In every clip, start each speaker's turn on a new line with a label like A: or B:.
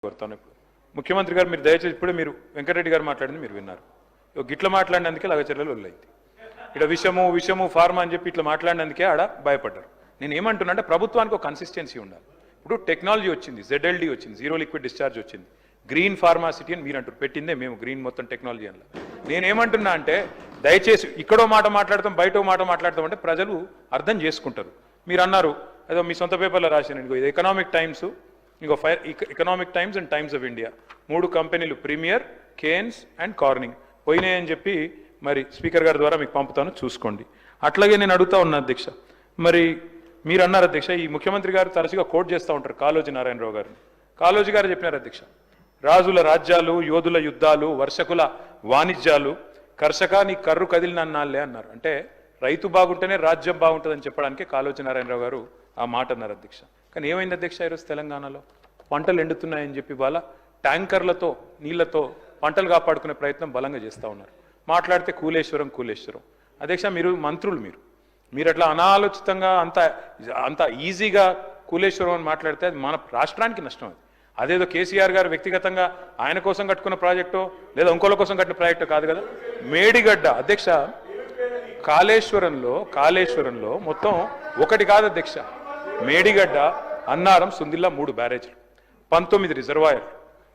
A: కోరుతాను. ముఖ్యమంత్రి గారు మీరు దయచేసి ఇప్పుడే మీరు వెంకటరెడ్డి గారు మాట్లాడింది మీరు విన్నారు. గిట్ల మాట్లాడినందుకే లగచర్యలు వదిలేయింది. ఇక్కడ విషము ఫార్మా అని చెప్పి ఇట్లా మాట్లాడినందుకే ఆడ భయపడ్డారు. నేను ఏమంటున్నా అంటే ప్రభుత్వానికి ఒక కన్సిస్టెన్సీ ఉండాలి. ఇప్పుడు టెక్నాలజీ వచ్చింది, ZLD వచ్చింది, జీరో లిక్విడ్ డిశ్చార్జ్ వచ్చింది, గ్రీన్ ఫార్మాసిటీ అని మీరు అంటారు, పెట్టిందే మేము గ్రీన్ మొత్తం టెక్నాలజీ అని. నేనేమంటున్నా అంటే దయచేసి ఇక్కడో మాట మాట్లాడతాం బయటో మాట మాట్లాడతాం అంటే ప్రజలు అర్థం చేసుకుంటారు. మీరు అన్నారు ఏదో మీ సొంత పేపర్లో రాశాను, ఇది ఎకనామిక్ టైమ్స్, ఇంకో economic times and times of India 3 కంపెనీలు ప్రీమియర్, కేన్స్ అండ్ కార్నింగ్ పోయినాయని చెప్పి మరి స్పీకర్ గారి ద్వారా మీకు పంపుతాను, చూసుకోండి. అట్లాగే నేను అడుగుతా ఉన్నా అధ్యక్ష, మరి మీరు అన్నారు అధ్యక్ష, ఈ ముఖ్యమంత్రి గారు తరచుగా కోట్ చేస్తూ ఉంటారు కాళోజీ నారాయణరావు గారిని. కాళోజీ గారు చెప్పినారు అధ్యక్ష, రాజుల రాజ్యాలు, యోధుల యుద్ధాలు, వర్షకుల వాణిజ్యాలు, కర్షక నీ కర్రు కదిలినన్నాళ్ళే అన్నారు. అంటే రైతు బాగుంటేనే రాజ్యం బాగుంటుందని చెప్పడానికి కాళోజీ నారాయణరావు గారు ఆ మాట అన్నారు అధ్యక్ష. కానీ ఏమైంది అధ్యక్ష, ఈరోజు తెలంగాణలో పంటలు ఎండుతున్నాయని చెప్పి వాళ్ళ ట్యాంకర్లతో నీళ్లతో పంటలు కాపాడుకునే ప్రయత్నం బలంగా చేస్తూ ఉన్నారు. మాట్లాడితే కూలేశ్వరం అధ్యక్ష, మీరు మంత్రులు, మీరు అట్లా అనాలోచితంగా అంత ఈజీగా కూలేశ్వరం అని మాట్లాడితే అది మన రాష్ట్రానికి నష్టం. అదేదో కేసీఆర్ గారు వ్యక్తిగతంగా ఆయన కోసం కట్టుకున్న ప్రాజెక్టో లేదా ఇంకోళ్ళ కోసం కట్టిన ప్రాజెక్టో కాదు కదా. మేడిగడ్డ అధ్యక్ష, కాళేశ్వరంలో మొత్తం ఒకటి కాదు అధ్యక్ష, మేడిగడ్డ, అన్నారం, సుందిల్లా 3 బ్యారేజ్లు, 19 రిజర్వాయర్లు,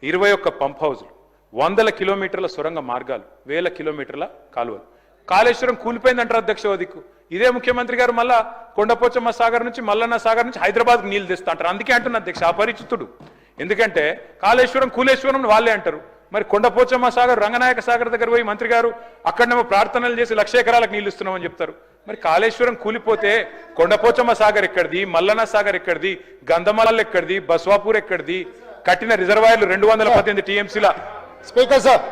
A: 21 పంప్ హౌజులు, 100 కిలోమీటర్ల సొరంగ మార్గాలు, 1000 కిలోమీటర్ల కాలువలు. కాళేశ్వరం కూలిపోయిందంటారు అధ్యక్ష. దిక్కు ఇదే ముఖ్యమంత్రి గారు మళ్ళా కొండపోచమ్మ సాగర్ నుంచి మల్లన్న సాగర్ నుంచి హైదరాబాద్కు నీళ్లు తెస్తా అంటారు. అందుకే అంటున్నా అధ్యక్ష అపరిచితుడు. ఎందుకంటే కాళేశ్వరం కూలేశ్వరం వాళ్ళే అంటారు. మరి కొండపోచమ్మ సాగర్, రంగనాయక సాగర్ దగ్గర పోయి మంత్రి గారు అక్కడనేమో ప్రార్థనలు చేసి 1,00,000 ఎకరాలకు నీళ్లు ఇస్తున్నామని చెప్తారు. మరి కాళేశ్వరం కూలిపోతే కొండపోచమ్మ సాగర్ ఎక్కడిది, మల్లన్న సాగర్ ఎక్కడిది, గంధమాల ఎక్కడిది, బస్వాపూర్ ఎక్కడిది, కట్టిన రిజర్వాయర్లు 218 TMCల.
B: Speaker sir.